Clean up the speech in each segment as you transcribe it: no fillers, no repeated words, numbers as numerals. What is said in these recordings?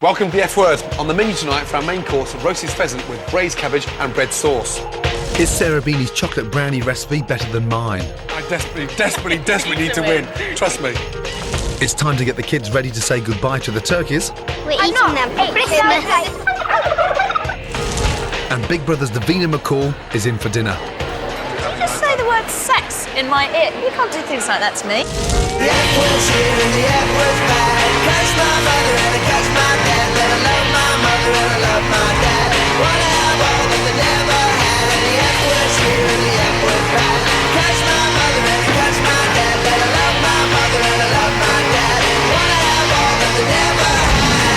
Welcome to the F Word. On the menu tonight for our main course, roasted pheasant with braised cabbage and bread sauce. Is Sarah Beanie's chocolate brownie recipe better than mine? I desperately need to win. Trust me. It's time to get the kids ready to say goodbye to the turkeys. We're eating them for Christmas. And Big Brother's Davina McCall is in for dinner. Did you just say the word sex in my ear? You can't do things like that to me. The F word's here and the F word's bad. Catch my mother and I catch my dad. Let I love my mother and I love my dad. Wanna have all that they never had. The F word's here and the F word's bad. Catch my mother and I catch my dad. Let I love my mother and I love my dad. Wanna have all that they never had.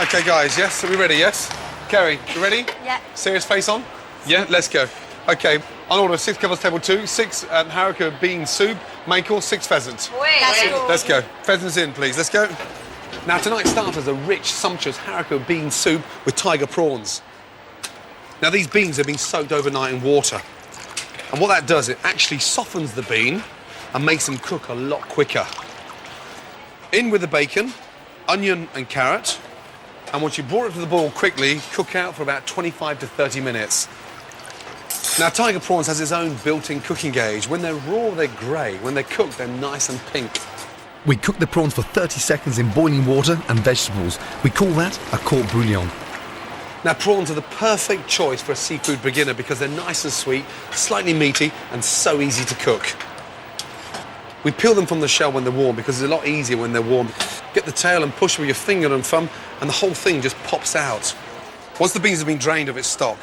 Okay, guys, yes? Are we ready, yes? Kerry, you ready? Yeah. Serious face on? Yeah, let's go. Okay, on order, 6 covers table 2, 6 haricot bean soup, main course, 6 pheasants. Let's go. Pheasants in, please. Let's go. Now, tonight's starters are rich, sumptuous haricot bean soup with tiger prawns. Now, these beans have been soaked overnight in water. And what that does, it actually softens the bean and makes them cook a lot quicker. In with the bacon, onion and carrot. And once you brought it to the boil quickly, cook out for about 25 to 30 minutes. Now, tiger prawns has its own built-in cooking gauge. When they're raw, they're grey. When they're cooked, they're nice and pink. We cook the prawns for 30 seconds in boiling water and vegetables. We call that a court bouillon. Now, prawns are the perfect choice for a seafood beginner because they're nice and sweet, slightly meaty, and so easy to cook. We peel them from the shell when they're warm because it's a lot easier when they're warm. Get the tail and push with your finger and thumb, and the whole thing just pops out. Once the beans have been drained of its stock,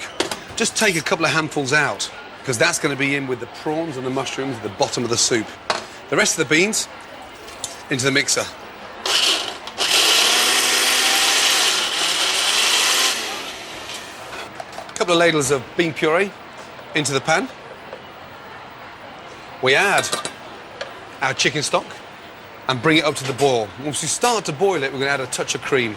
just take a couple of handfuls out because that's going to be in with the prawns and the mushrooms at the bottom of the soup. The rest of the beans into the mixer. A couple of ladles of bean puree into the pan. We add our chicken stock and bring it up to the boil. Once we start to boil it, we're going to add a touch of cream.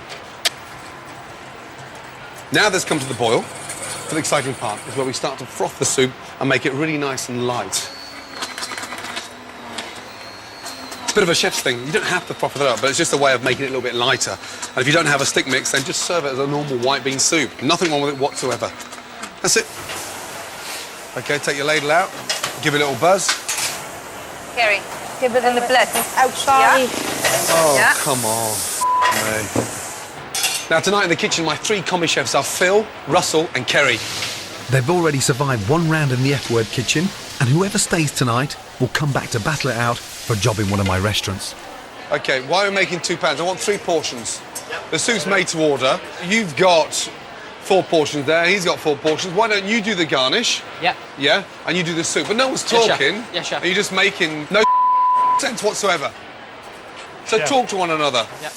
Now this comes to the boil. For the exciting part is where we start to froth the soup and make it really nice and light. It's a bit of a chef's thing. You don't have to froth it up, but it's just a way of making it a little bit lighter. And if you don't have a stick mix, then just serve it as a normal white bean soup. Nothing wrong with it whatsoever. That's it. Okay, take your ladle out, give it a little buzz. Kerry, give it in the blood. Oh, sorry. Yeah. Oh, Yeah. come on. Me. Now, tonight in the kitchen, my 3 combi chefs are Phil, Russell and Kerry. They've already survived 1 round in the F-word kitchen, and whoever stays tonight will come back to battle it out for a job in one of my restaurants. OK, why are we making 2 pans? I want 3 portions. Yep. The soup's made to order. You've got 4 portions there. He's got 4 portions. Why don't you do the garnish? Yeah. Yeah? And you do the soup. But no one's talking. Yes, chef. And you're just making no sense whatsoever. So talk to one another. Yep.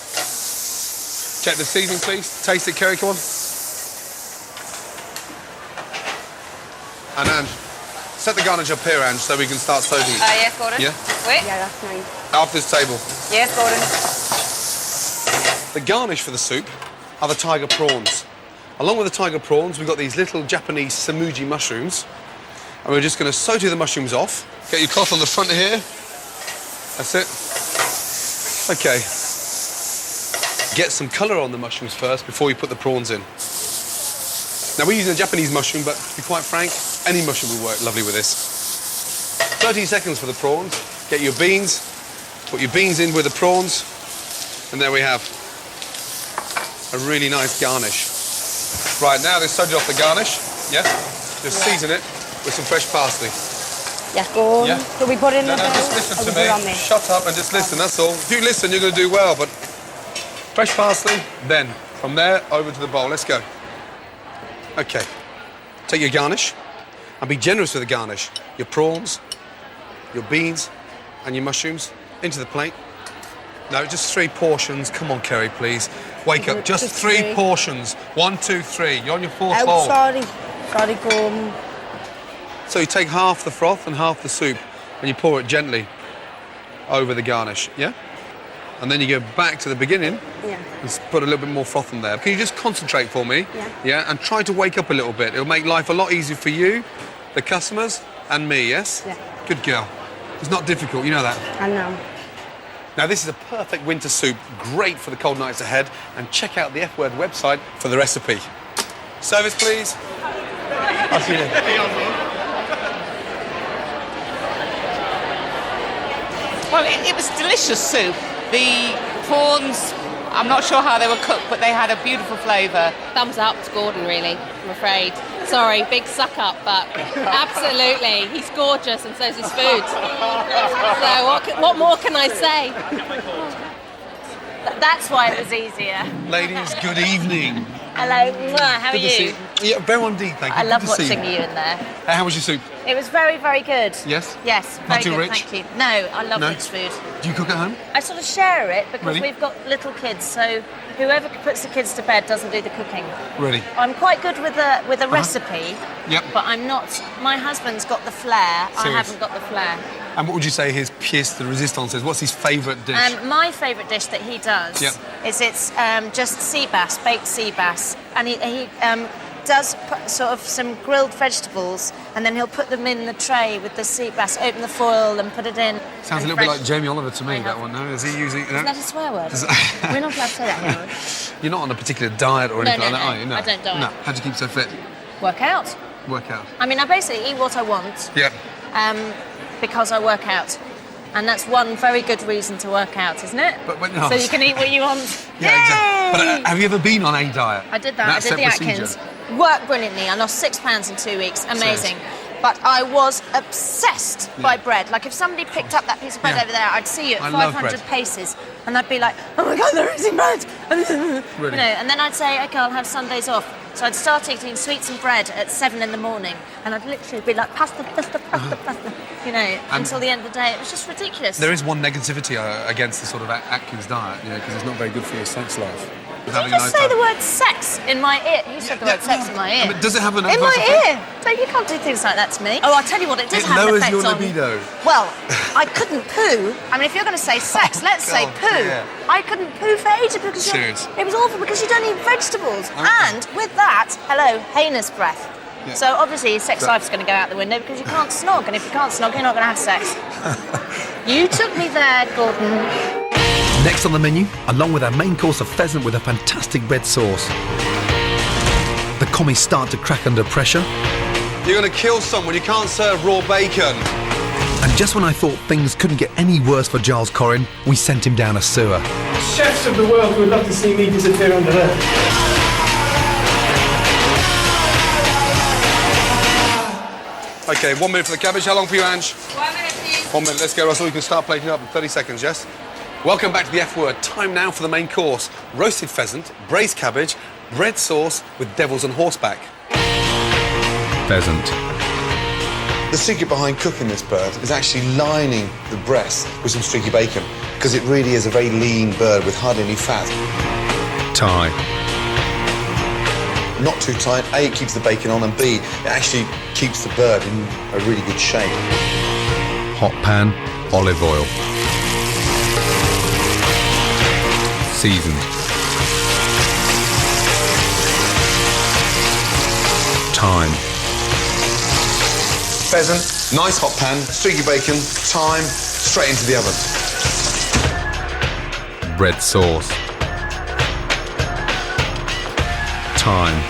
Check the seasoning, please. Taste it, Kerry, come on. And Ange, set the garnish up here, Ange, so we can start soaking it. Yes, Gordon. Yeah? Wait. Yeah, that's nice. After this table. Yes, Gordon. The garnish for the soup are the tiger prawns. Along with the tiger prawns, we've got these little Japanese samuji mushrooms. And we're just going to saute the mushrooms off. Get your cloth on the front here. That's it. OK. Get some colour on the mushrooms first before you put the prawns in. Now, we're using a Japanese mushroom, but to be quite frank, any mushroom will work lovely with this. 30 seconds for the prawns. Get your beans. Put your beans in with the prawns. And there we have a really nice garnish. Right, now they've soaked off the garnish. Yeah? Just season it with some fresh parsley. Yes, go on. Yeah. So we put in No, the just listen to me. Shut up and just listen, that's all. If you listen, you're going to do well, but fresh parsley, then from there over to the bowl. Let's go. OK. Take your garnish and be generous with the garnish. Your prawns, your beans and your mushrooms into the plate. No, just 3 portions. Come on, Kerry, please. Wake up. Just 3 portions. 1, 2, 3. You're on your 4th bowl. Oh, sorry. Sorry, Gordon. So you take half the froth and half the soup and you pour it gently over the garnish, yeah? and then you go back to the beginning Yeah. and put a little bit more froth on there. Can you just concentrate for me? Yeah. Yeah, and try to wake up a little bit. It'll make life a lot easier for you, the customers, and me, yes? Yeah. Good girl. It's not difficult, you know that. I know. Now, this is a perfect winter soup, great for the cold nights ahead, and check out the F-Word website for the recipe. Service, please. I'll see you later. Well, it was delicious soup. The prawns, I'm not sure how they were cooked, but they had a beautiful flavour. Thumbs up to Gordon, really, I'm afraid. Sorry, big suck up, but absolutely. He's gorgeous and so's his food. So what more can I say? That's why it was easier. Ladies, good evening. Hello, how are Good to see you? Yeah, very well indeed, thank you. I love Good to see watching you in there. How was your soup? It was very, very good. Yes? Yes, very Not too good, rich? thank you. No, I love No? rich food. Do you cook at home? I sort of share it because Really? we've got little kids, so whoever puts the kids to bed doesn't do the cooking. Really? I'm quite good with a recipe, Yep. but I'm not. My husband's got the flair. I Serious? haven't got the flair. And what would you say his pièce de résistance is? What's his favourite dish? My favourite dish that he does Yep. is it's just sea bass, baked sea bass, and he does put sort of some grilled vegetables, and then he'll put them in the tray with the sea bass, open the foil and put it in. Sounds a and little bit fresh- like Jamie Oliver to me, I that have- one, no? Is he using... Isn't that a swear word? We're not allowed to say that here. You're not on a particular diet or No, anything no, like that, no. are you? No, I don't diet. No. How do you keep so fit? Work out. Work out. I mean, I basically eat what I want Yep. because I work out. And that's one very good reason to work out, isn't it? But no. So you can eat what you want. Yeah, exactly. But Yay! have you ever been on a diet? I did that. That's I did the set procedure. Atkins. Worked brilliantly. I lost 6 pounds in 2 weeks. Amazing. Serious? But I was obsessed by bread. Like if somebody picked up that piece of bread Yeah. over there, I'd see you at I love 500 bread. paces, and I'd be like, "Oh my God, they're eating bread!" Really? You know. And then I'd say, "Okay, I'll have Sundays off." So I'd start eating sweets and bread at 7 in the morning, and I'd literally be like, "Pasta, pasta, pasta, pasta," you know, until the end of the day. It was just ridiculous. There is one negativity against the sort of Atkins diet, you know, because it's not very good for your sex life. Did you just say the word sex in my ear? You said the word sex in my ear. But does it have an in adverse my effect? ear? So you can't do things like that to me. Oh, I'll tell you what, it did It have an lowers effect your on... libido. Well, I couldn't poo. I mean, if you're going to say sex, let's say God, poo. yeah. I couldn't poo for ages because Serious? it was awful because you don't eat vegetables. Oh. And with that, hello, heinous breath. Yeah. So obviously sex So- life's going to go out the window because you can't snog, and if you can't snog, you're not going to have sex. You took me there, Gordon. Next on the menu, along with our main course of pheasant with a fantastic red sauce. The commies start to crack under pressure, You're going to kill someone. You can't serve raw bacon. and just when I thought things couldn't get any worse for Giles Corrin, we sent him down a sewer. Chefs of the world would love to see me disappear under earth. Okay, 1 minute for the cabbage. How long for you, Ange? 1 minute, please. 1 minute. Let's go, Russell. We can start plating up in 30 seconds, yes? Welcome back to the F Word. Time now for the main course. Roasted pheasant, braised cabbage, red sauce with devils on horseback. Pheasant. The secret behind cooking this bird is actually lining the breast with some streaky bacon, because it really is a very lean bird with hardly any fat. Tie. Not too tight. A, it keeps the bacon on, and B, it actually keeps the bird in a really good shape. Hot pan, olive oil. Seasoned. Time. Pheasant, nice hot pan, streaky bacon, thyme, straight into the oven. Red sauce. Thyme.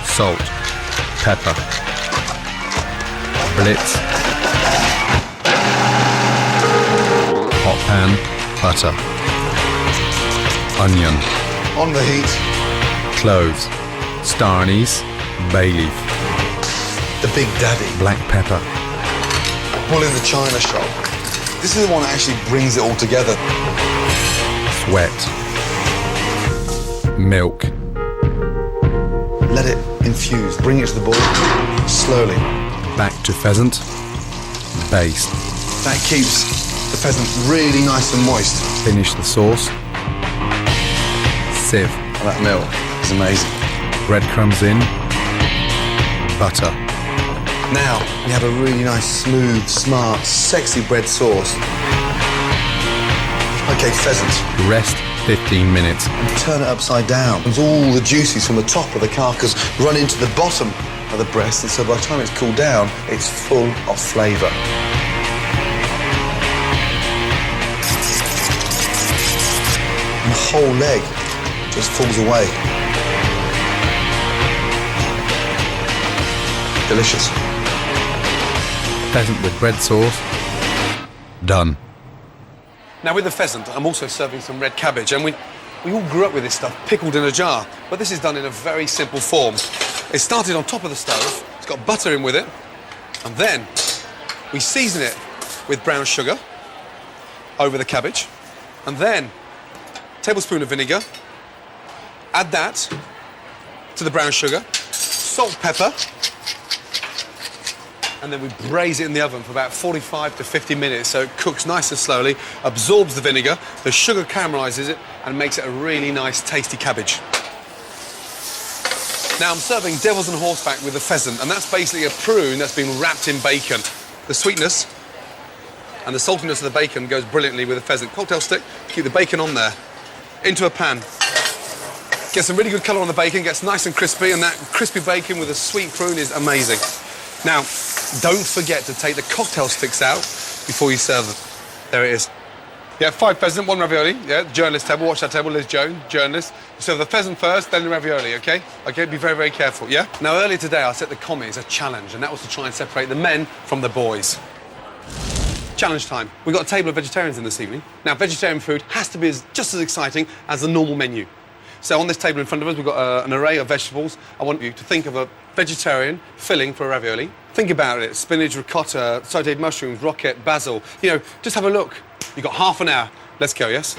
Salt. Pepper. Blitz. Hot pan. Butter. Onion. On the heat, Cloves. Star anise. Bay leaf. the Big Daddy. Black pepper. Bull in the China shop. This is the one that actually brings it all together. Sweat. Milk. Let it infuse. Bring it to the boil slowly. Back to pheasant. Baste. That keeps the pheasant really nice and moist. Finish the sauce. Sieve. And that milk is amazing. Breadcrumbs in. Butter. Now we have a really nice, smooth, smart, sexy bread sauce. OK, pheasant. Rest 15 minutes. And turn it upside down. And all the juices from the top of the carcass run into the bottom of the breast, and so by the time it's cooled down, it's full of flavour. And the whole leg just falls away. Delicious. Pheasant with bread sauce. Done. Now, with the pheasant, I'm also serving some red cabbage, and we all grew up with this stuff, pickled in a jar, but this is done in a very simple form. It's started on top of the stove, it's got butter in with it, and then we season it with brown sugar over the cabbage, and then a tablespoon of vinegar, add that to the brown sugar, salt, pepper, and then we braise it in the oven for about 45 to 50 minutes so it cooks nice and slowly, absorbs the vinegar, the sugar caramelises it and makes it a really nice, tasty cabbage. Now I'm serving devil's and horseback with the pheasant, and that's basically a prune that's been wrapped in bacon. The sweetness and the saltiness of the bacon goes brilliantly with the pheasant. Cocktail stick, keep the bacon on there, into a pan. Get some really good colour on the bacon, gets nice and crispy, and that crispy bacon with a sweet prune is amazing. Now, don't forget to take the cocktail sticks out before you serve them. There it is. Yeah, 5 pheasant, 1 ravioli. Yeah, journalist table, watch that table, Liz Joan, journalist. You serve the pheasant first, then the ravioli, OK? OK, be very, very careful, yeah? Now, earlier today, I set the commies a challenge, and that was to try and separate the men from the boys. Challenge time. We've got a table of vegetarians in this evening. Now, vegetarian food has to be just as exciting as the normal menu. So on this table in front of us, we've got an array of vegetables. I want you to think of a vegetarian filling for a ravioli. Think about it. Spinach, ricotta, sautéed mushrooms, rocket, basil. You know, just have a look. You've got half an hour. Let's go, yes?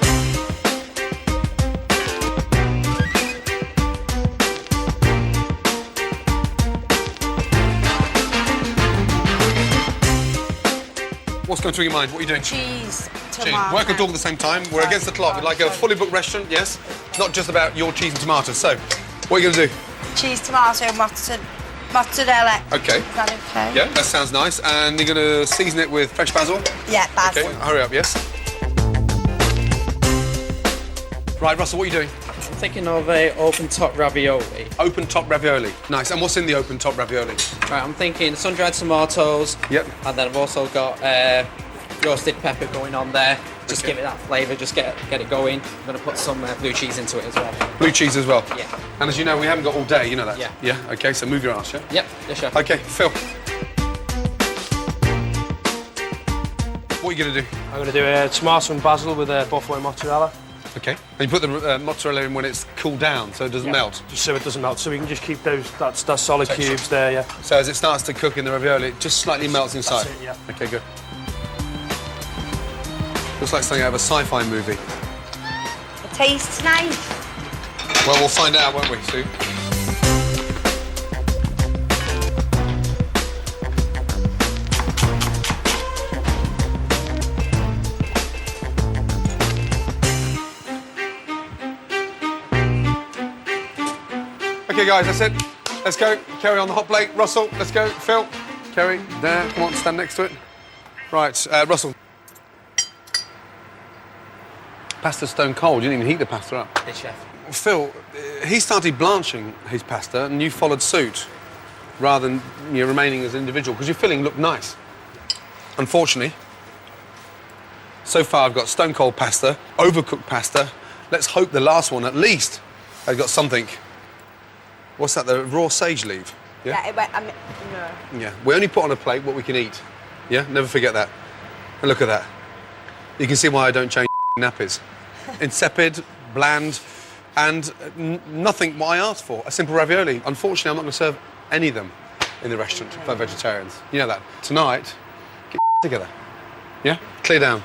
What's going through your mind? What are you doing? Cheese, Cheese. tomato. Work and talk at the same time. We're against the clock. We'd like a fully booked restaurant, yes? Not just about your cheese and tomatoes. So, what are you going to do? Cheese, tomato, mozzarella. OK. Is that OK? Yeah, that sounds nice. And you're going to season it with fresh basil? Yeah, basil. OK, hurry up, yes? Right, Russell, what are you doing? I'm thinking of a open-top ravioli. Open-top ravioli. Nice. And what's in the open-top ravioli? Right, I'm thinking sun-dried tomatoes. Yep. And then I've also got roasted pepper going on there. Just Okay. give it that flavour, just get it going. I'm going to put some blue cheese into it as well. Blue cheese as well? Yeah. And as you know, we haven't got all day, you know that? Yeah. Yeah, OK, so move your arse, yeah? Yep, yes, chef. OK, Phil. What are you going to do? I'm going to do a tomato and basil with a buffalo mozzarella. OK. And you put the mozzarella in when it's cooled down, so it doesn't melt? Just so it doesn't melt, so we can just keep those, that solid Texture. cubes there, yeah. So as it starts to cook in the ravioli, it just slightly melts inside? That's it, yeah. OK, good. Looks like something out of a sci-fi movie. It tastes nice. Well, we'll find out, won't we, Sue? OK, guys, that's it. Let's go. Kerry on the hot plate. Russell, let's go. Phil, Kerry, there. Come on, stand next to it. Right, Russell. Pasta's stone cold. You didn't even heat the pasta up. Yes, chef. Phil, he started blanching his pasta and you followed suit rather than remaining as an individual because your filling looked nice. Unfortunately, so far I've got stone cold pasta, overcooked pasta. Let's hope the last one at least has got something. What's that, the raw sage leaf? Yeah, no. Yeah. We only put on a plate what we can eat. Yeah, never forget that. And look at that. You can see why I don't change nappies. Insipid, bland, and nothing what I asked for. A simple ravioli. Unfortunately, I'm not going to serve any of them in the restaurant for vegetarians. You know that. Tonight, get together. Yeah? Clear down.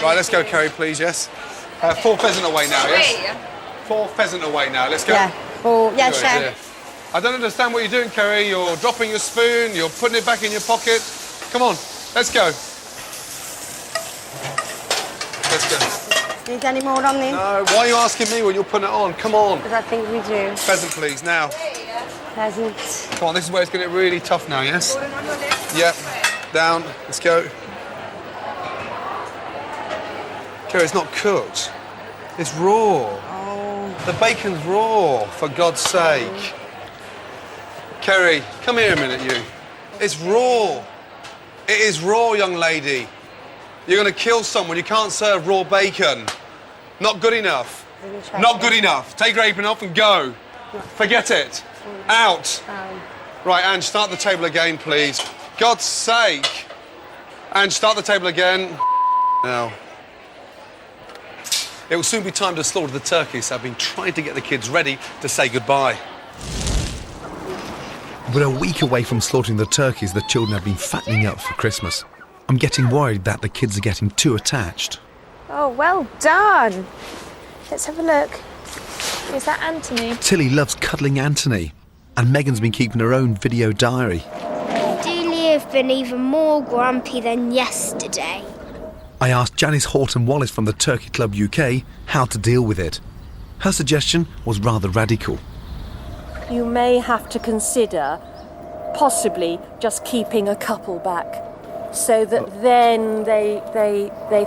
Right, let's go, Kerry, please, yes? 4 pheasant away now, yes? 4 pheasant away now, let's go. Yeah. Oh, yeah, Good, chef. yeah. I don't understand what you're doing, Kerry. You're dropping your spoon, you're putting it back in your pocket. Come on, let's go. Let's go. Need any more on this? No, why are you asking me when you're putting it on? Come on. Because I think we do. Pheasant, please, now. Pheasant. Come on, this is where it's going to get really tough now, yes? Yep. Down, let's go. Kerry, it's not cooked. It's raw. Oh. The bacon's raw, for God's sake. Kerry, come here a minute, you. It's raw. It is raw, young lady. You're going to kill someone. You can't serve raw bacon. Not good enough. Not good enough. Take your apron off and go. Forget it. Out. Right, Ange, start the table again, please. God's sake. Ange, start the table again. Now. It will soon be time to slaughter the turkey, so I've been trying to get the kids ready to say goodbye. We're a week away from slaughtering the turkeys the children have been fattening up for Christmas. I'm getting worried that the kids are getting too attached. Oh, well done. Let's have a look. Is that Anthony? Tilly loves cuddling Anthony, and Megan's been keeping her own video diary. Delia have been even more grumpy than yesterday. I asked Janice Horton-Wallace from the Turkey Club UK how to deal with it. Her suggestion was rather radical. You may have to consider possibly just keeping a couple back, so that then they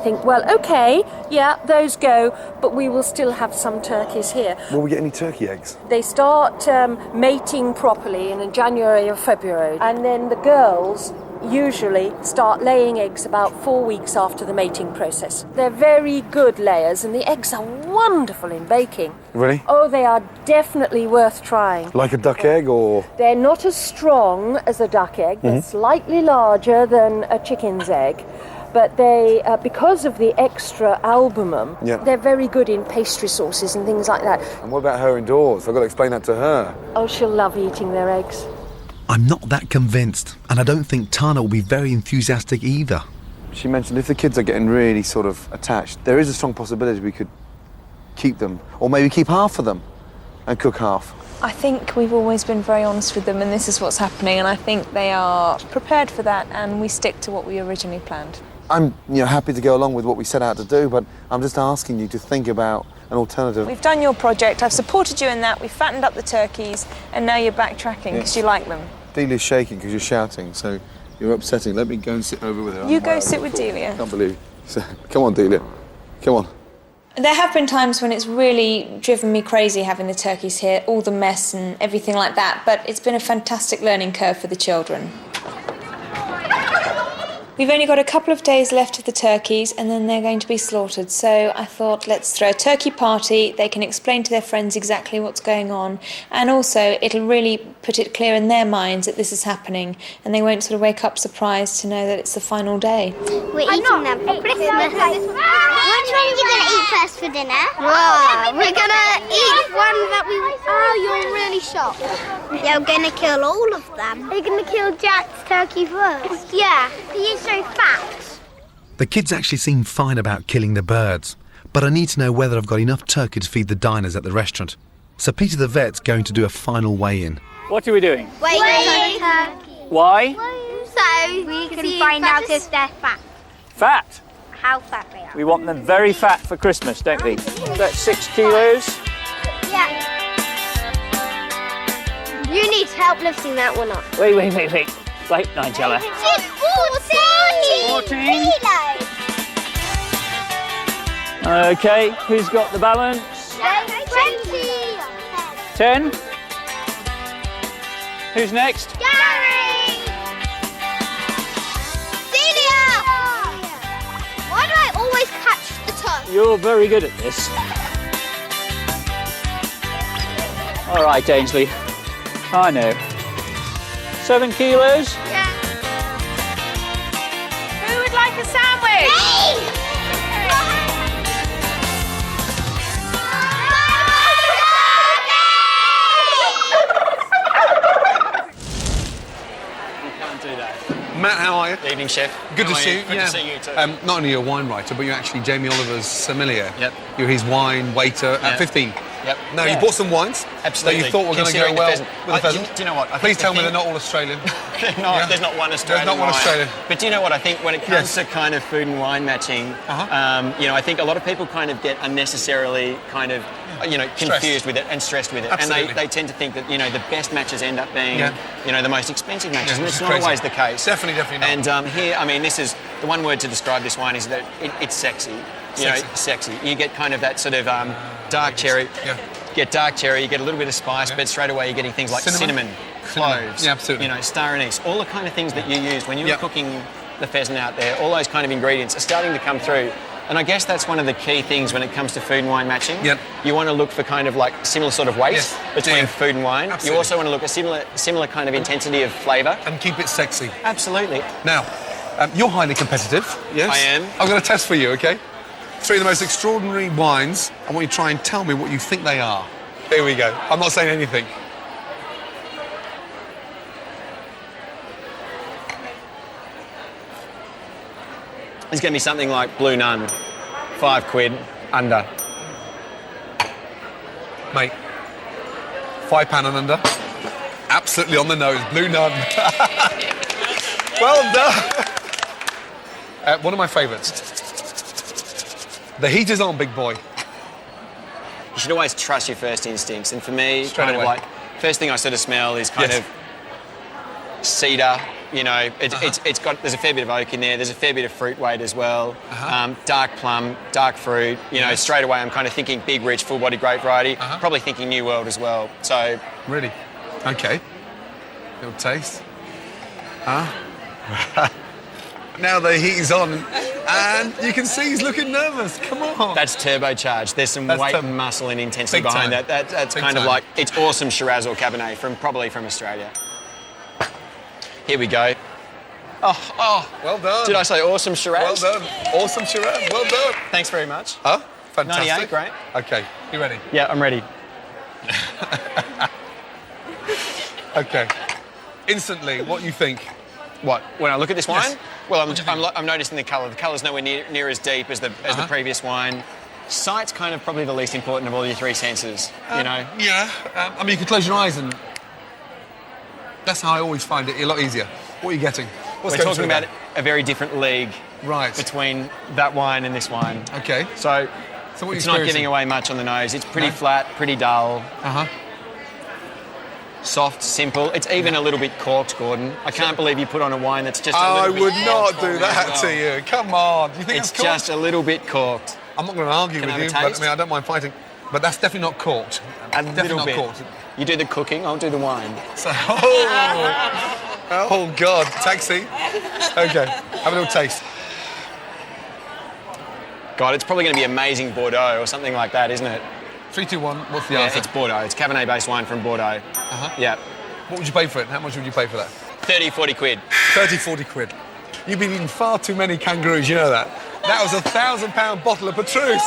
think, well, OK, yeah, those go, but we will still have some turkeys here. Will we get any turkey eggs? They start mating properly in January or February, and then the girls usually start laying eggs about 4 weeks after the mating process. They're very good layers, and the eggs are wonderful in baking. Really? Oh, they are definitely worth trying. Like a duck egg, or...? They're not as strong as a duck egg. They're slightly larger than a chicken's egg. But they, because of the extra albumin, they're very good in pastry sauces and things like that. And what about her indoors? I've got to explain that to her. Oh, she'll love eating their eggs. I'm not that convinced, and I don't think Tana will be very enthusiastic either. She mentioned if the kids are getting really sort of attached, there is a strong possibility we could keep them, or maybe keep half of them and cook half. I think we've always been very honest with them, and this is what's happening, and I think they are prepared for that, and we stick to what we originally planned. I'm happy to go along with what we set out to do, but I'm just asking you to think about an alternative. We've done your project, I've supported you in that, we've fattened up the turkeys, and now you're backtracking because you like them. Delia's shaking because you're shouting, so you're upsetting. Let me go and sit over with her. You go sit with Delia. I can't believe you. Come on, Delia. Come on. There have been times when it's really driven me crazy having the turkeys here, all the mess and everything like that, but it's been a fantastic learning curve for the children. We've only got a couple of days left of the turkeys and then they're going to be slaughtered. So I thought, let's throw a turkey party. They can explain to their friends exactly what's going on. And also, it'll really put it clear in their minds that this is happening. And they won't sort of wake up surprised to know that it's the final day. We're eating them for Christmas. Which one are you going to eat first for dinner? We're going to eat one that we... Oh, you're really shocked. You're going to kill all of them. Are you going to kill Jack's turkey first? Yeah, he's so fat. The kids actually seem fine about killing the birds, but I need to know whether I've got enough turkey to feed the diners at the restaurant. So Peter the vet's going to do a final weigh-in. What are we doing? Weighing turkey. Why? So we can find out if they're fat. Fat. How fat they are. We want them very fat for Christmas, don't we? That's 6 kilos. Yeah. You need help lifting that one up. Wait. Wait, Nigella. 14 kilos. Okay, who's got the balance? 20. 10. Who's next? Gary! Delia! Why do I always catch the toe? You're very good at this. All right, Ainsley. I know. 7 kilos. Yeah. Who would like a sandwich? Me! Matt, how are you? Good evening, Chef. Good How to are see you. you. Good to see you too. Not only a wine writer, but you're actually Jamie Oliver's sommelier. Yep. You're his wine waiter at 15. Yep. Now, you bought some wines Absolutely. that you thought were going to go well with the pheasant. Do you know what? I Please think tell me they're not all Australian. There's not one Australian. There's not one wine. Australian. But do you know what? I think when it comes to kind of food and wine matching, I think a lot of people kind of get unnecessarily kind of confused with it and stressed with it. Absolutely. And they tend to think that, the best matches end up being, the most expensive matches. And it's not crazy. always the case. Definitely not. And here, this is, the one word to describe this wine is that it's sexy. you know, sexy. You get kind of that sort of dark cherry. Yeah. You get dark cherry, you get a little bit of spice, but straight away you're getting things like cinnamon, cloves, Yeah, absolutely. you know, star anise, all the kind of things that you use when you're cooking the pheasant out there. All those kind of ingredients are starting to come through. And I guess that's one of the key things when it comes to food and wine matching. Yep. You want to look for kind of like similar sort of weight between food and wine. Absolutely. You also want to look at similar kind of intensity of flavour. And keep it sexy. Absolutely. Now, you're highly competitive. Yes? I am. I've got a test for you, okay? 3 of the most extraordinary wines. I want you to try and tell me what you think they are. Here we go. I'm not saying anything. It's going to be something like Blue Nun, £5 under. Mate, £5 and under. Absolutely on the nose. Blue Nun. Well done. One of my favourites. The heat is on, big boy. You should always trust your first instincts. And for me, Straight kind away. of like, first thing I sort of smell is kind of cedar. You know, it's got, there's a fair bit of oak in there. There's a fair bit of fruit weight as well. Dark plum, dark fruit. You know, straight away I'm kind of thinking big, rich, full-body grape variety. Probably thinking New World as well. So. Really? Okay. Little taste. Now the heat is on, and you can see he's looking nervous. Come on. That's turbocharged. There's some weight and muscle and intensity Big behind time. that. That's Big kind of time. like, it's awesome Shiraz or Cabernet probably from Australia. Here we go. Oh, well done. Did I say awesome Shiraz? Well done. Awesome Shiraz. Well done. Thanks very much. Fantastic. 98, great. Okay, you ready? Yeah, I'm ready. Okay. Instantly, what you think? What? When I look at this wine? Yes. Well, I'm noticing the colour. The colour's nowhere near as deep as the previous wine. Sight's kind of probably the least important of all your 3 senses, you know? Yeah. I mean, you could close your eyes and... That's how I always find it a lot easier. What are you getting? We're talking about a very different league between that wine and this wine. Okay. So what it's not giving away much on the nose. It's pretty flat, pretty dull. Soft, simple. It's even a little bit corked, Gordon. I can't believe you put on a wine that's just a little bit I would not corked do that to you. Come on. Do you think it's it's corked? just a little bit corked. I'm not going to argue Can I with have you, a but taste? I mean, I don't mind fighting. But that's definitely not corked. Definitely not corked. You do the cooking, I'll do the wine. So, oh God, taxi. Okay, have a little taste. God, it's probably going to be amazing Bordeaux or something like that, isn't it? 3, 2, 1. What's the answer? It's Bordeaux. It's Cabernet-based wine from Bordeaux. Yeah. What would you pay for it? How much would you pay for that? 30, 40 quid. 30, 40 quid. You've been eating far too many kangaroos, you know that? That was a £1,000 bottle of Petrus.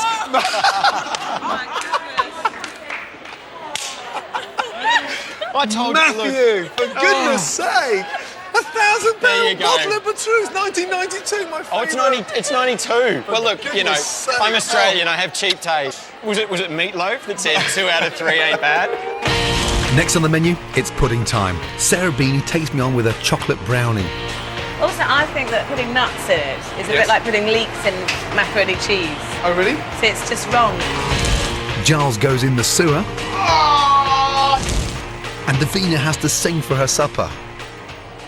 I told Matthew, you, look. for goodness sake. There you £1,000 go. bottle of Petrus, 1992, my favourite. It's 92. Well, look, you know, goodness sake. I'm Australian. I have cheap taste. Was it meatloaf that said 2 out of 3 ain't bad? Next on the menu, it's pudding time. Sarah Beanie takes me on with a chocolate brownie. Also, I think that putting nuts in it is a bit like putting leeks in macaroni cheese. Oh, really? So it's just wrong. Giles goes in the sewer. And Davina has to sing for her supper.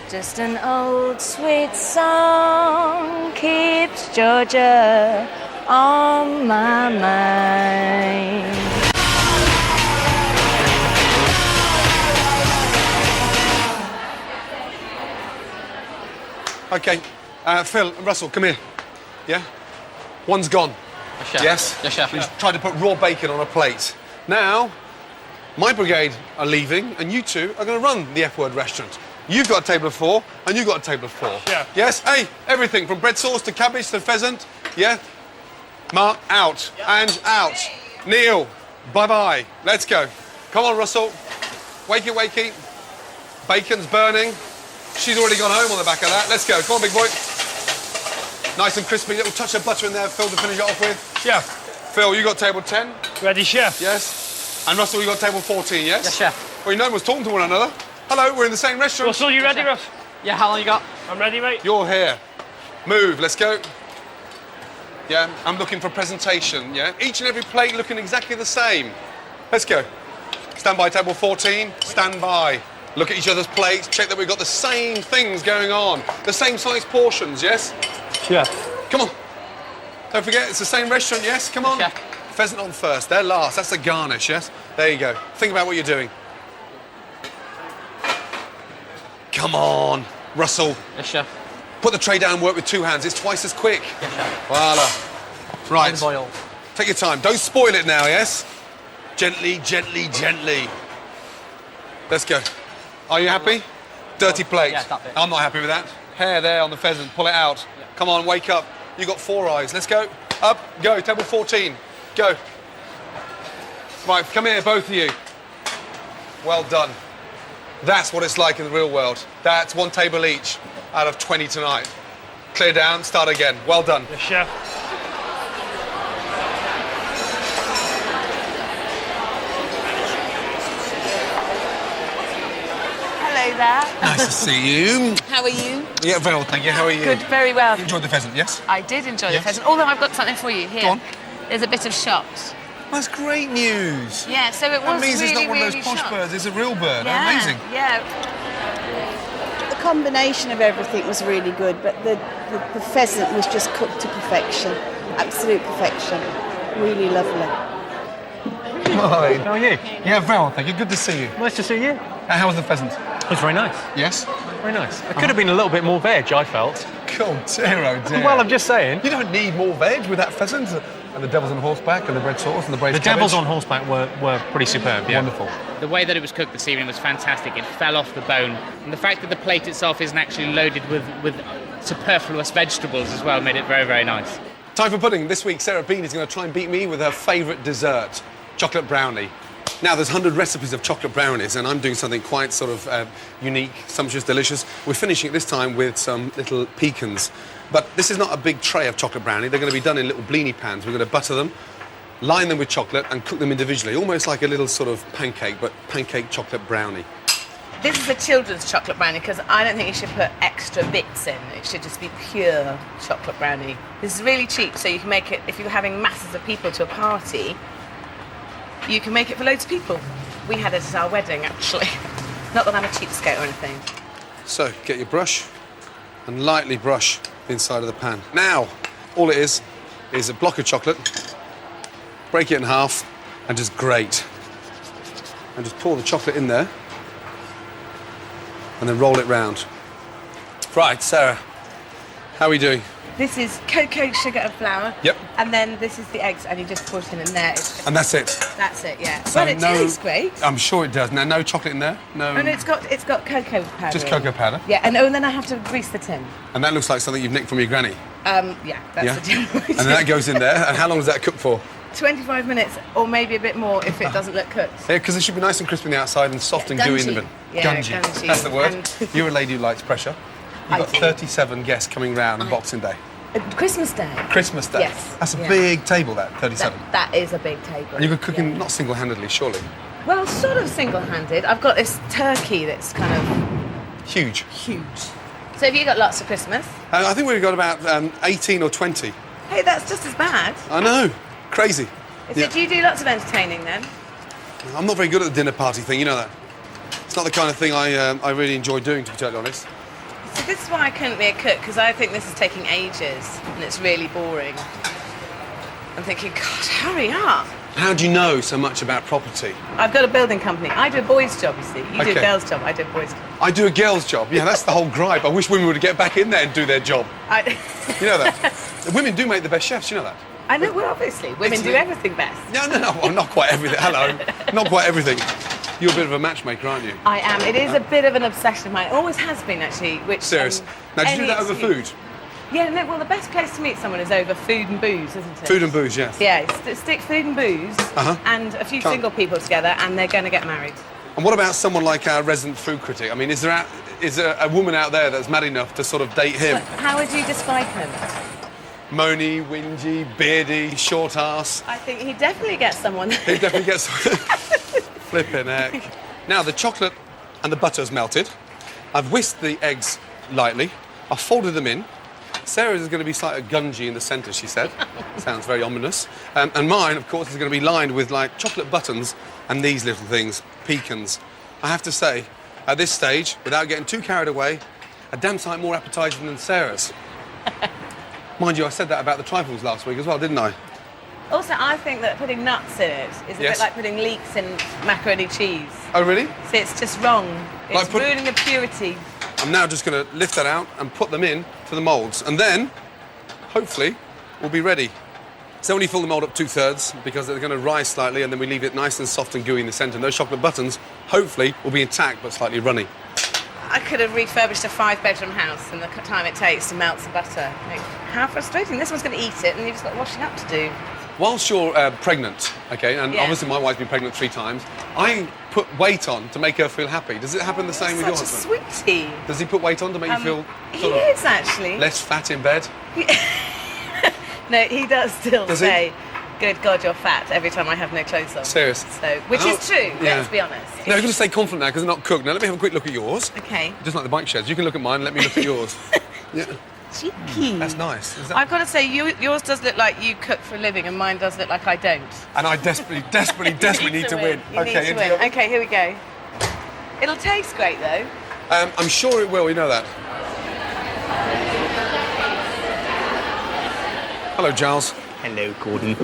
Just an old sweet song keeps Georgia on my mind. Okay, Phil and Russell, come here. Yeah? One's gone. Yes? Yes, chef. He's tried to put raw bacon on a plate. Now, my brigade are leaving, and you two are going to run the F-word restaurant. You've got a table of 4, and you've got a table of 4. Yeah. Yes? Hey, everything from bread sauce to cabbage to pheasant. Yeah? Mark, out. And out. Neil, bye-bye. Let's go. Come on, Russell. Wakey, wakey. Bacon's burning. She's already gone home on the back of that. Let's go. Come on, big boy. Nice and crispy. Little touch of butter in there, Phil, to finish it off with. Chef. Phil, you got table 10? Ready, chef? Yes. And Russell, you got table 14, yes? Yes, chef. Well, you know was talking to one another. Hello, we're in the same restaurant. Russell, you ready, Russ? Yeah, how long you got? I'm ready, mate. You're here. Move, let's go. Yeah, I'm looking for presentation, yeah? Each and every plate looking exactly the same. Let's go. Stand by, table 14. Stand by. Look at each other's plates, check that we've got the same things going on. The same size portions, yes? Chef. Come on. Don't forget, it's the same restaurant, yes? Come on. Chef. Pheasant on first. They're last. That's the garnish, yes? There you go. Think about what you're doing. Come on, Russell. Yes, chef. Put the tray down and work with 2 hands. It's twice as quick. Yes, chef. Voila. Right. And boil. Take your time. Don't spoil it now, yes? Gently, gently, gently. Let's go. Are you happy? Dirty plate. Yeah, that bit. I'm not happy with that. Hair there on the pheasant. Pull it out. Yeah. Come on, wake up. You got 4 eyes. Let's go. Up. Go. Table 14. Go. Right, come here, both of you. Well done. That's what it's like in the real world. That's 1 table each out of 20 tonight. Clear down, start again. Well done. Yes, chef. Hello there. Nice to see you. How are you? Yeah, very well, thank you. How are you? Good, very well. You enjoyed the pheasant, yes? I did enjoy Yes. the pheasant, although I've got something for you here. Go on. There's a bit of shot. That's great news. Yeah, so it was That means really, it's not one of really those posh shot. birds, it's a real bird. Yeah, Amazing. yeah. The combination of everything was really good, but the pheasant was just cooked to perfection. Absolute perfection. Really lovely. Hi. How are you? Yeah, very well, thank you. Good to see you. Nice to see you. How was the pheasant? It was very nice. Yes? Very nice. It could have been a little bit more veg, I felt. Oh dear, oh dear. Well, I'm just saying. You don't need more veg with that pheasant. And the devil's on horseback and the bread sauce and the braised The devils cabbage. on horseback were pretty superb, yeah. Wonderful. The way that it was cooked this evening was fantastic. It fell off the bone. And the fact that the plate itself isn't actually loaded with superfluous vegetables as well made it very, very nice. Time for pudding. This week, Sarah Bean is going to try and beat me with her favourite dessert, chocolate brownie. Now, there's 100 recipes of chocolate brownies, and I'm doing something quite sort of unique, sumptuous, delicious. We're finishing it this time with some little pecans. But this is not a big tray of chocolate brownie. They're going to be done in little bleeny pans. We're going to butter them, line them with chocolate, and cook them individually, almost like a little sort of pancake, but pancake chocolate brownie. This is a children's chocolate brownie because I don't think you should put extra bits in. It should just be pure chocolate brownie. This is really cheap, so you can make it, if you're having masses of people to a party, you can make it for loads of people. We had it at our wedding, actually. Not that I'm a cheapskate or anything. So, get your brush and lightly brush the inside of the pan. Now, all it is a block of chocolate, break it in half, and just grate. And just pour the chocolate in there, and then roll it round. Right, Sarah, how are we doing? This is cocoa, sugar and flour. Yep. And then this is the eggs, and you just put it in there. And that's it? That's it, yeah. So Well, it tastes great. I'm sure it does. Now, no chocolate in there? No. And it's got cocoa powder. Just in. cocoa powder? Yeah, and then I have to grease the tin. And that looks like something you've nicked from your granny? Yeah, that's Yeah? the general And then that goes in there. And how long does that cook for? 25 minutes, or maybe a bit more if it doesn't look cooked. Yeah, because it should be nice and crispy on the outside and soft and gooey in the gungy. middle. Yeah, Gungy. gungy. That's the word. And- You're a lady who likes pressure. You've got 37 guests coming round on Boxing Day. Christmas Day. Christmas Day. Yes. That's a yeah. big table, that, 37. That is a big table. And you're cooking not single-handedly, surely? Well, sort of single-handed. I've got this turkey that's kind of Huge. huge. So have you got lots for Christmas? I think we've got about 18 or 20. Hey, that's just as bad. I know. Crazy. So do you do lots of entertaining then? I'm not very good at the dinner party thing, you know that. It's not the kind of thing I really enjoy doing, to be totally honest. So this is why I couldn't be a cook, because I think this is taking ages and it's really boring. I'm thinking, God, hurry up. How do you know so much about property? I've got a building company. I do a boys' job, you see. You do Okay. a girls' job, I do a boys' job. I do a girl's job. Yeah, that's the whole gripe. I wish women would get back in there and do their job. You know that? Women do make the best chefs, you know that? I know, well, obviously. Women do everything best. No, well, not quite everything. Hello. Not quite everything. You're a bit of a matchmaker, aren't you? I am. It is a bit of an obsession of mine. Always has been, actually. Which, Serious. Now, do you do any that over excuse- food? Yeah, no, well, the best place to meet someone is over food and booze, isn't it? Food and booze, yes. Yeah, stick food and booze and a few Can't- single people together and they're going to get married. And what about someone like our resident food critic? I mean, is there a woman out there that's mad enough to sort of date him? How would you describe him? Moany, whingy, beardy, short ass. I think he definitely gets someone. He definitely gets flipping heck. Now the chocolate and the butter's melted. I've whisked the eggs lightly. I've folded them in. Sarah's is going to be slightly gungy in the centre, she said. Sounds very ominous. And mine, of course, is going to be lined with like chocolate buttons and these little things, pecans. I have to say, at this stage, without getting too carried away, a damn sight more appetising than Sarah's. Mind you, I said that about the trifles last week as well, didn't I? Also, I think that putting nuts in it is a bit like putting leeks in macaroni cheese. Oh, really? So it's just wrong. It's ruining the purity. I'm now just going to lift that out and put them in to the moulds. And then, hopefully, we'll be ready. So when you fill the mould up 2/3 because they're going to rise slightly and then we leave it nice and soft and gooey in the centre. And those chocolate buttons, hopefully, will be intact but slightly runny. I could have refurbished a 5-bedroom house in the time it takes to melt some butter. Like, how frustrating. This one's going to eat it and you've just got washing up to do. Whilst you're pregnant, OK, and obviously my wife's been pregnant 3 times, I put weight on to make her feel happy. Does it happen the same with your husband? Such a sweetie. Does he put weight on to make you feel He is, actually. less fat in bed? No, he does still say, good God, you're fat, every time I have no clothes on. Serious? So, which is true, let's be honest. No, you're going to stay confident now because they're not cooked. Now, let me have a quick look at yours. OK. Just like the bike sheds. You can look at mine and let me look at yours. Yeah. Cheeky. That's nice. I've got to say, yours does look like you cook for a living and mine does look like I don't. And I desperately need to win. You need to win. OK, here we go. It'll taste great, though. I'm sure it will, you know that. Hello, Giles. Hello, Gordon.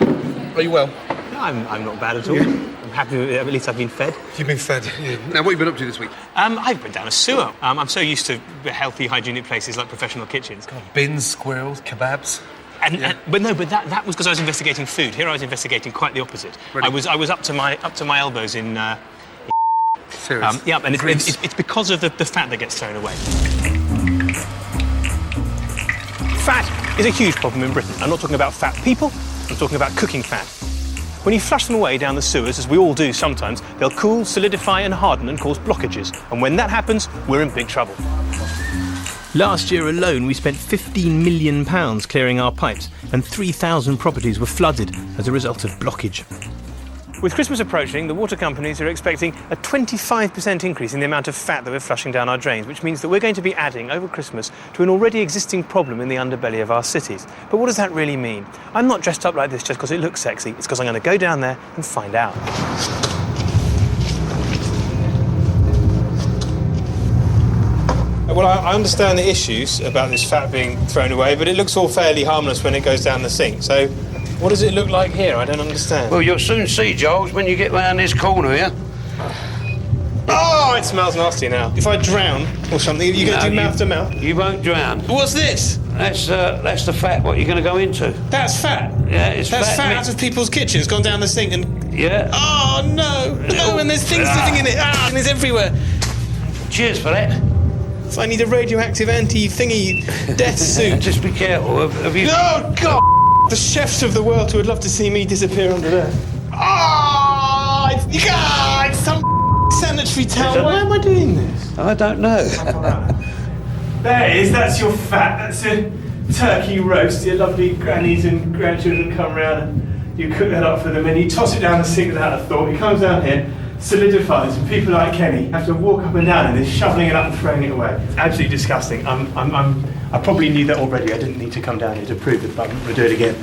Are you well? No, I'm not bad at all. I'm happy that at least I've been fed. You've been fed, yeah. Now, what have you been up to this week? I've been down a sewer. I'm so used to healthy, hygienic places like professional kitchens. God, bins, squirrels, kebabs. But that was because I was investigating food. Here I was investigating quite the opposite. Really? I was up to my elbows in. Serious? Yeah, and it's because of the fat that gets thrown away. Fat is a huge problem in Britain. I'm not talking about fat people. I'm talking about cooking fat. When you flush them away down the sewers, as we all do sometimes, they'll cool, solidify and harden and cause blockages. And when that happens, we're in big trouble. Last year alone, we spent £15 million clearing our pipes, and 3,000 properties were flooded as a result of blockage. With Christmas approaching, the water companies are expecting a 25% increase in the amount of fat that we're flushing down our drains, which means that we're going to be adding, over Christmas, to an already existing problem in the underbelly of our cities. But what does that really mean? I'm not dressed up like this just because it looks sexy. It's because I'm going to go down there and find out. Well, I understand the issues about this fat being thrown away, but it looks all fairly harmless when it goes down the sink. So what does it look like here? I don't understand. Well, you'll soon see, Giles, when you get round this corner here. Oh, it smells nasty now. If I drown or something, you going to do mouth to mouth? You won't drown. What's this? That's the fat what you're going to go into. That's fat? Yeah, it's That's fat. fat out of people's kitchens, gone down the sink and... Yeah. Oh, no. No, and there's things living in it. Ah, and it's everywhere. Cheers for that. So I need a radioactive anti-thingy death suit. Just be careful. Have you... Oh, God! The chefs of the world who would love to see me disappear under there. Oh, it's some sanitary towel. Why am I doing this? I don't know. There it is, that's your fat. That's a turkey roast. Your lovely grannies and grandchildren come round and you cook that up for them and you toss it down the sink without a thought. It comes down here, solidifies, and people like Kenny have to walk up and down and they're shoveling it up and throwing it away. It's absolutely disgusting. I probably knew that already. I didn't need to come down here to prove it, but we'll do it again.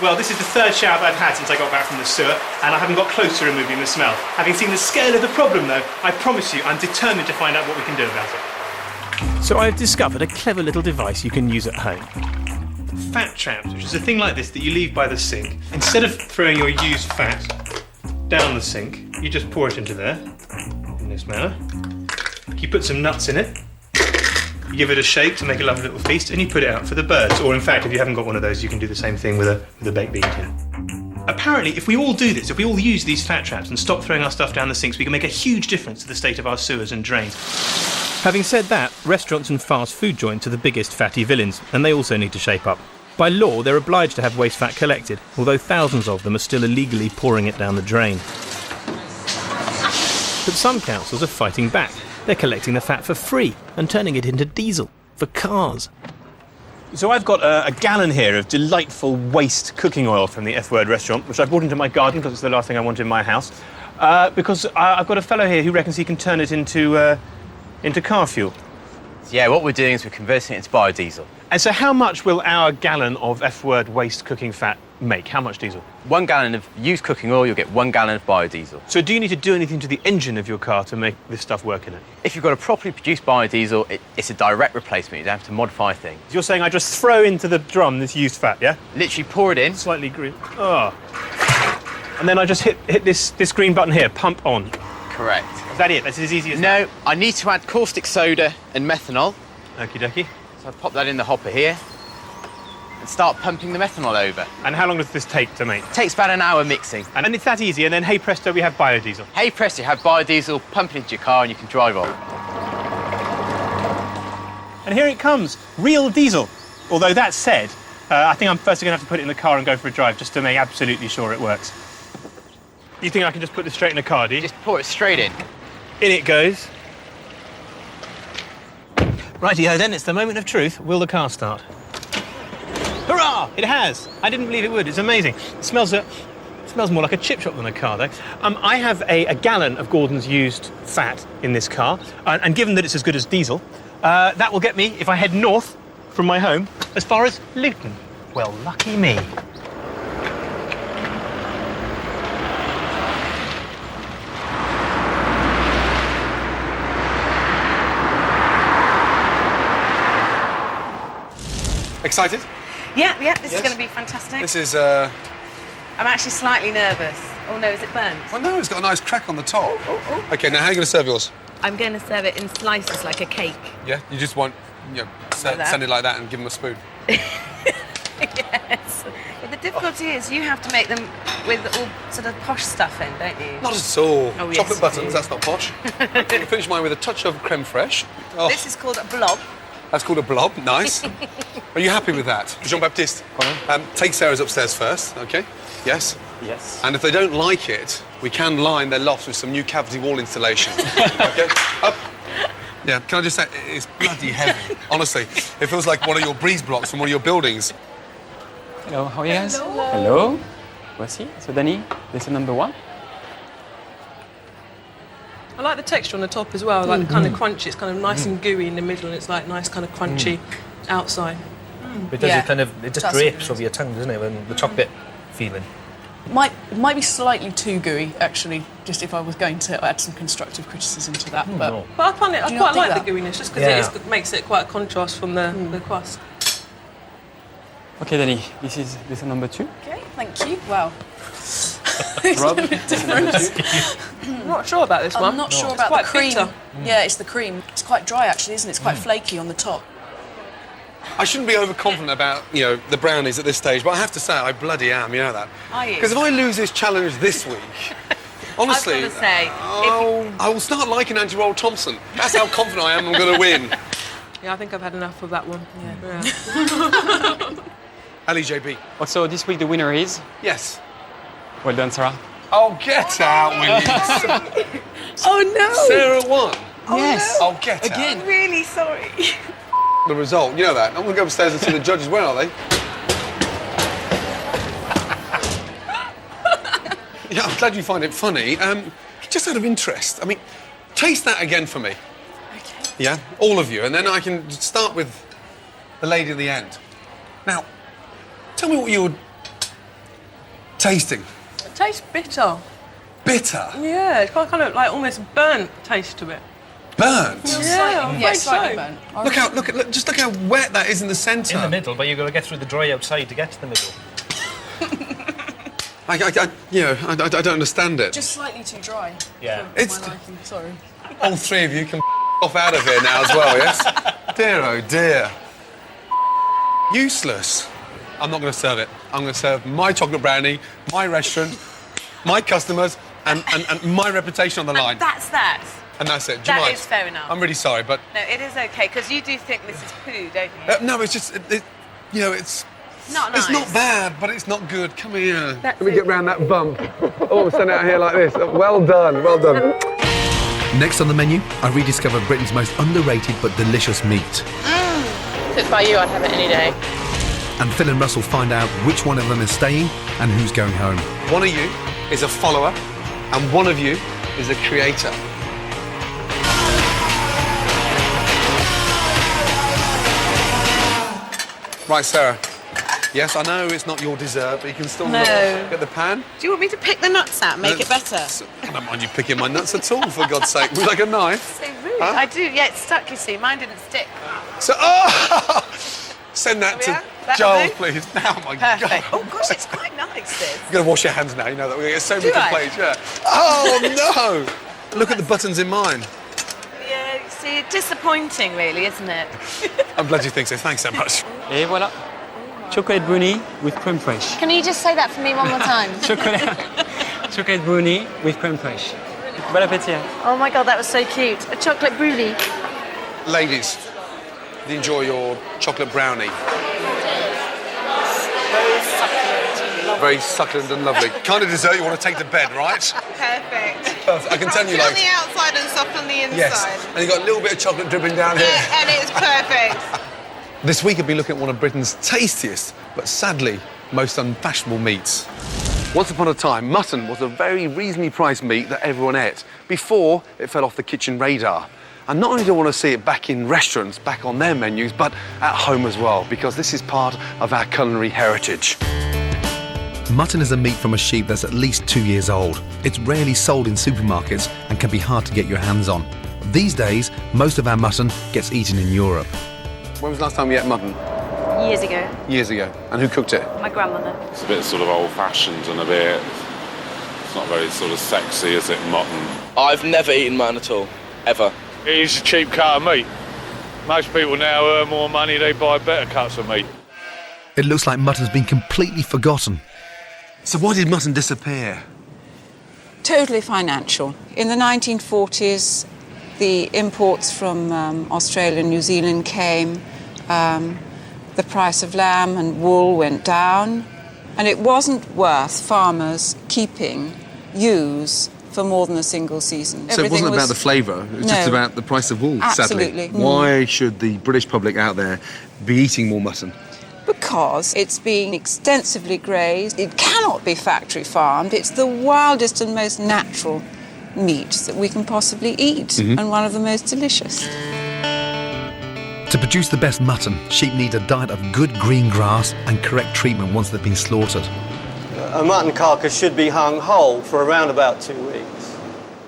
Well, this is the third shower I've had since I got back from the sewer, and I haven't got close to removing the smell. Having seen the scale of the problem, though, I promise you I'm determined to find out what we can do about it. So I've discovered a clever little device you can use at home. Fat traps, which is a thing like this that you leave by the sink. Instead of throwing your used fat down the sink, you just pour it into there, in this manner. You put some nuts in it. You give it a shake to make a lovely little feast, and you put it out for the birds. Or in fact, if you haven't got one of those, you can do the same thing with a baked bean tin. Apparently, if we all do this, if we all use these fat traps and stop throwing our stuff down the sinks, we can make a huge difference to the state of our sewers and drains. Having said that, restaurants and fast food joints are the biggest fatty villains, and they also need to shape up. By law, they're obliged to have waste fat collected, although thousands of them are still illegally pouring it down the drain. But some councils are fighting back. They're collecting the fat for free and turning it into diesel for cars. So I've got a gallon here of delightful waste cooking oil from the F-Word restaurant, which I brought into my garden because it's the last thing I want in my house. Because I've got a fellow here who reckons he can turn it into car fuel. Yeah, what we're doing is we're converting it into biodiesel. And so how much will our gallon of F-Word waste cooking fat make? How much diesel? 1 gallon of used cooking oil, you'll get 1 gallon of biodiesel. So do you need to do anything to the engine of your car to make this stuff work in it? If you've got a properly produced biodiesel, it's a direct replacement. You don't have to modify things. You're saying I just throw into the drum this used fat, yeah? Literally pour it in. Slightly green. Oh. And then I just hit this green button here, pump on. Correct. Is that it? That's as easy as that? No, I need to add caustic soda and methanol. Okie dokie. So I pop that in the hopper here and start pumping the methanol over. And how long does this take to make? It takes about an hour mixing. And it's that easy, and then hey presto, we have biodiesel. Hey presto, you have biodiesel, pump it into your car and you can drive off. And here it comes, real diesel. Although that said, I think I'm first going to have to put it in the car and go for a drive just to make absolutely sure it works. You think I can just put this straight in the car, do you? Just pour it straight in. In it goes. Righty-ho then, it's the moment of truth. Will the car start? Hurrah! It has! I didn't believe it would. It's amazing. It smells more like a chip shop than a car, though. I have a gallon of Gordon's used fat in this car, and given that it's as good as diesel, that will get me, if I head north from my home, as far as Luton. Well, lucky me. Excited? Yeah, this is going to be fantastic. This is, I'm actually slightly nervous. Oh no, is it burnt? Oh no, it's got a nice crack on the top. OK, now how are you going to serve yours? I'm going to serve it in slices like a cake. Yeah? You just want, send it like that and give them a spoon? Yes. But the difficulty is you have to make them with all sort of posh stuff in, don't you? Not at all. Oh, yes, Chocolate you buttons, do. that's not posh. I'm going to finish mine with a touch of creme fraiche. Oh. This is called a blob. That's called a blob, nice. Are you happy with that? Jean-Baptiste, take Sarah's upstairs first, OK? Yes? Yes. And if they don't like it, we can line their loft with some new cavity wall installation. OK? Up. Yeah, can I just say, it's bloody heavy. Honestly, it feels like one of your breeze blocks from one of your buildings. Hello, how are you guys? Hello. Hello. Voici. So, Danny, this is number 1. I like the texture on the top as well, like the kind of crunchy. It's kind of nice and gooey in the middle, and it's like nice kind of crunchy outside. It does it just drapes over your tongue, doesn't it, when the chocolate feeling. Might be slightly too gooey, actually. Just if I was going to add some constructive criticism to that, but I find it. I quite like the gooiness, just because it makes it quite a contrast from the crust. Okay, Danny, this is number 2. Okay, thank you. Wow. Rob, I'm not sure about this one. I'm not sure about the cream. Yeah, it's the cream. It's quite dry, actually, isn't it? It's quite flaky on the top. I shouldn't be overconfident about, the brownies at this stage, but I have to say, I bloody am, you know that. Are you? Because if I lose this challenge this week, honestly, I've got to say, I will start liking Angie Roll Thompson. That's how confident I am I'm going to win. Yeah, I think I've had enough of that one. Yeah. Ali JB. So this week the winner is? Yes. Well done, Sarah. Oh, get out, will you? Oh no! Sarah won. Yes. Oh, get out. I'm really sorry. The result, you know that. I'm going to go upstairs and see the judges. Where are they? Yeah, I'm glad you find it funny. Just out of interest, I mean, taste that again for me. Okay. Yeah, all of you, and then I can start with the lady at the end. Now, tell me what you're tasting. It tastes bitter. Bitter? Yeah, it's got kind of like almost burnt taste to it. Burnt? Yeah, slightly burnt. Just look how wet that is in the centre. In the middle, but you've got to get through the dry outside to get to the middle. I don't understand it. Just slightly too dry. Yeah. It's my liking. Sorry. All three of you can off out of here now as well, yes? Dear, oh dear. Useless. I'm not going to serve it. I'm going to serve my chocolate brownie, my restaurant, my customers, and my reputation on the line. That's that. And that's it. Do you That mind? is fair enough. I'm really sorry, but... No, it is okay, because you do think this is poo, don't you? no, it's just... it's... Not nice. It's not bad, but it's not good. Come here. That's Let me get round that bump. Oh, stand out here like this. Well done, well done. Next on the menu, I rediscover Britain's most underrated but delicious meat. If it's by you, I'd have it any day. And Phil and Russell find out which one of them is staying and who's going home. One of you is a follower, and one of you is a creator. Right, Sarah, Yes, I know it's not your dessert, but you can still No. look at the pan. Do you want me to pick the nuts out and make it better? I don't mind you picking my nuts at all, for God's sake. Would you like a knife? So rude. Huh? I do. Yeah, it's stuck, you see. Mine didn't stick. So, send that to That'll Giles, do. please. Now, my Perfect. God. Oh, gosh, it's quite nice, this. You've got to wash your hands now, you know that. We're going to get so many Do I? complaints, yeah. Oh, no! Look at the buttons in mine. Yeah, you see, disappointing, really, isn't it? I'm glad you think so. Thanks so much. Et voilà. Chocolate brownie with crème fraîche. Can you just say that for me one more time? Chocolate brownie with crème fraîche. Bon appétit. Oh my God, that was so cute. A chocolate brownie. Ladies, do you enjoy your chocolate brownie? Very succulent and lovely. Kind of dessert you want to take to bed, right? Perfect. I can tell you, like... on the outside and soft on the inside. Yes, and you've got a little bit of chocolate dripping down here. And it's perfect. This week I've been looking at one of Britain's tastiest, but sadly, most unfashionable meats. Once upon a time, mutton was a very reasonably priced meat that everyone ate, before it fell off the kitchen radar. And not only do I want to see it back in restaurants, back on their menus, but at home as well, because this is part of our culinary heritage. Mutton is a meat from a sheep that's at least 2 years old. It's rarely sold in supermarkets and can be hard to get your hands on. These days, most of our mutton gets eaten in Europe. When was the last time you ate mutton? Years ago. Years ago. And who cooked it? My grandmother. It's a bit sort of old-fashioned and a bit... It's not very sort of sexy, is it, mutton? I've never eaten mutton at all, ever. It is a cheap cut of meat. Most people now earn more money, they buy better cuts of meat. It looks like mutton's been completely forgotten. So why did mutton disappear? Totally financial. In the 1940s, the imports from Australia and New Zealand came. The price of lamb and wool went down, and it wasn't worth farmers keeping ewes for more than a single season. So it wasn't about the flavour, it was just No. about the price of wool, Absolutely. sadly. Why should the British public out there be eating more mutton? Because it's being extensively grazed. It cannot be factory farmed. It's the wildest and most natural meat that we can possibly eat, and one of the most delicious. To produce the best mutton, sheep need a diet of good green grass and correct treatment once they've been slaughtered. A mutton carcass should be hung whole for around about 2 weeks.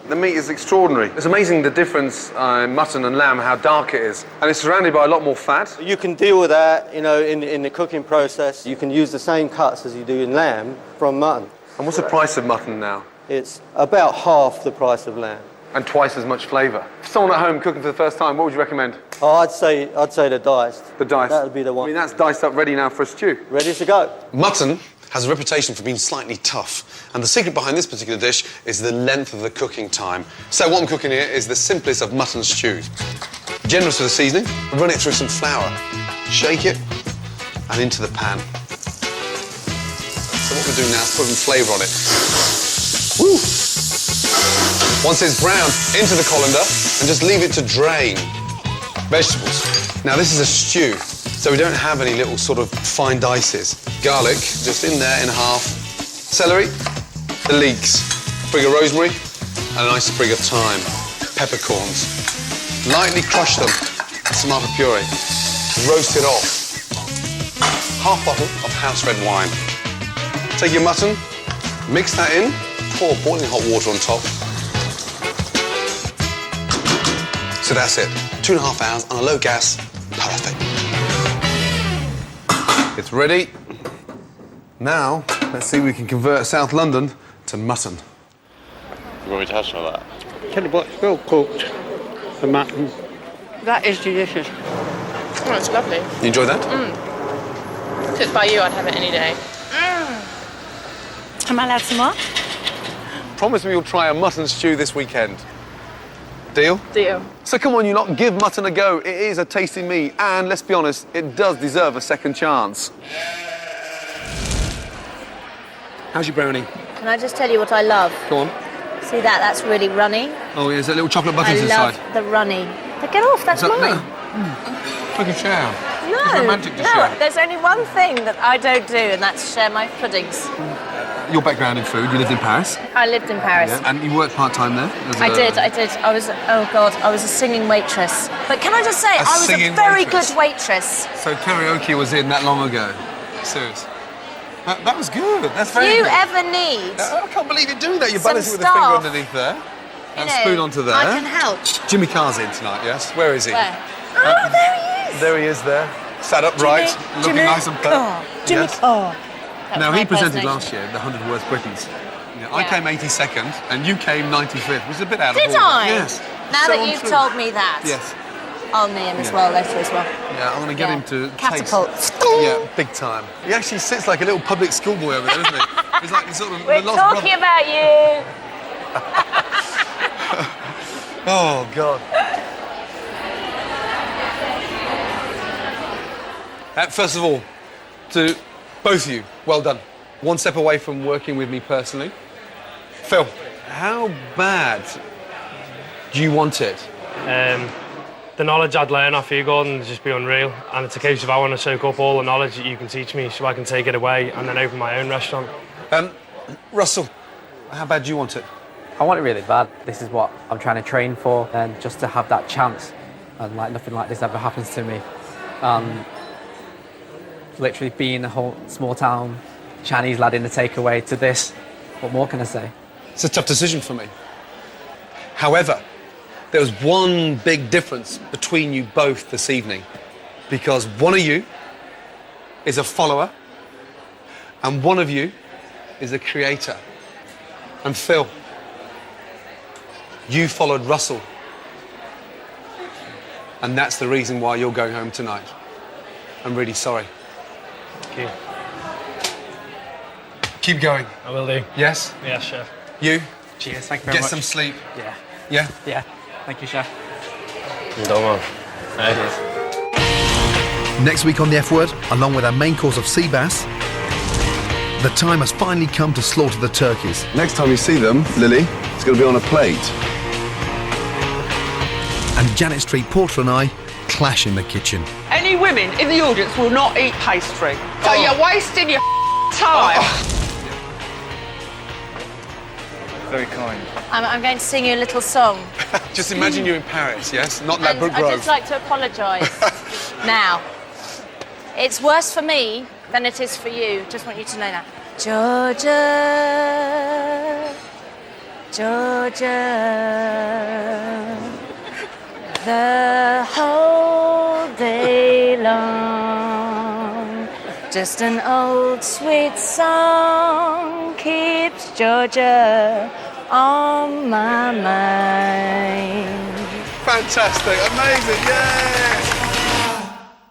The meat is extraordinary. It's amazing the difference in mutton and lamb, how dark it is. And it's surrounded by a lot more fat. You can deal with that, you know, in the cooking process. You can use the same cuts as you do in lamb from mutton. And what's the price of mutton now? It's about half the price of lamb. And twice as much flavour. For someone at home cooking for the first time, what would you recommend? Oh, I'd say the diced. The diced? That would be the one. I mean, that's diced up ready now for a stew. Ready to go. Mutton has a reputation for being slightly tough. And the secret behind this particular dish is the length of the cooking time. So what I'm cooking here is the simplest of mutton stews. Generous with the seasoning, run it through some flour, shake it, and into the pan. So what we're doing now is putting flavour on it. Woo! Once it's browned, into the colander and just leave it to drain. Vegetables. Now this is a stew, so we don't have any little sort of fine dices. Garlic, just in there in half. Celery, the leeks, sprig of rosemary, and a nice sprig of thyme. Peppercorns. Lightly crush them, tomato puree. Roast it off. Half bottle of house red wine. Take your mutton, mix that in, pour boiling hot water on top. So that's it. 2.5 hours on a low gas. Perfect. It's ready. Now, let's see if we can convert South London to mutton. You want me to touch on that? Tell you what, it's well cooked, the mutton. That is delicious. Oh, it's lovely. You enjoy that? Cooked by you, I'd have it any day. Am I allowed some more? Promise me you'll try a mutton stew this weekend. Deal? Deal. So come on, you lot, give mutton a go. It is a tasty meat, and let's be honest, it does deserve a second chance. How's your brownie? Can I just tell you what I love? Go on. See that? That's really runny. Oh, yeah, there's a little chocolate buttons I inside. love the runny. But get off, that's mine. Take a share. No, It's romantic to no, share. there's only one thing that I don't do, and that's share my puddings. Your background in food, you lived in Paris. I lived in Paris. Yeah, and you worked part-time there? I did. I was, oh God, I was a singing waitress. But can I just say, I was a singing very waitress. good waitress. So karaoke was in that long ago? Serious. That was good. That's very You good. ever need I can't believe you're doing that. You're some balancing with the finger staff. underneath there. You And know, spoon onto there. I can help. Jimmy Carr's in tonight, yes? Where is he? Where? Oh, there he is. There he is there. Sat upright, looking nice and Carr. Jimmy Yes. Carr. Now, my he presented impersonation. last year the 100 Worst Britons. I Yeah. came 82nd and you came 95th, which is a bit out of Did order. I? Yes. Now So that you've untrue. told me that, Yes. I'll knee him as Yeah. well later as well. Yeah, I'm going to get him to Catapult. taste. Yeah, big time. He actually sits like a little public schoolboy over there, doesn't he? He's like sort of We're the lost talking brother. about you. Oh, God. First of all, to both of you, well done. One step away from working with me personally. Phil, how bad do you want it? The knowledge I'd learn off you, Gordon, would just be unreal. And it's a case of I want to soak up all the knowledge that you can teach me so I can take it away and then open my own restaurant. Russell, how bad do you want it? I want it really bad. This is what I'm trying to train for, and just to have that chance, and like nothing like this ever happens to me. Literally being a whole small town Chinese lad in the takeaway to this, what more can I say? It's a tough decision for me. However, there was one big difference between you both this evening, because one of you is a follower and one of you is a creator. And Phil, you followed Russell. And that's the reason why you're going home tonight. I'm really sorry. Thank you. Keep going. I will do. Yes? Yeah, chef. You? Cheers, thank you very Get much. some sleep. Yeah. Yeah? Yeah. Thank you, chef. Next week on The F Word, along with our main course of sea bass, the time has finally come to slaughter the turkeys. Next time you see them, Lily, it's going to be on a plate. And Janet Street Porter and I clash in the kitchen. Any women in the audience will not eat pastry. So you're wasting your time. Very kind. I'm going to sing you a little song. Just imagine you in Paris, yes? Not Ladbroke I'd Grove. just like to apologise now. It's worse for me than it is for you. Just want you to know that. Georgia, Georgia, the whole day long, just an old sweet song keeps Georgia on my mind. Fantastic, amazing, yeah!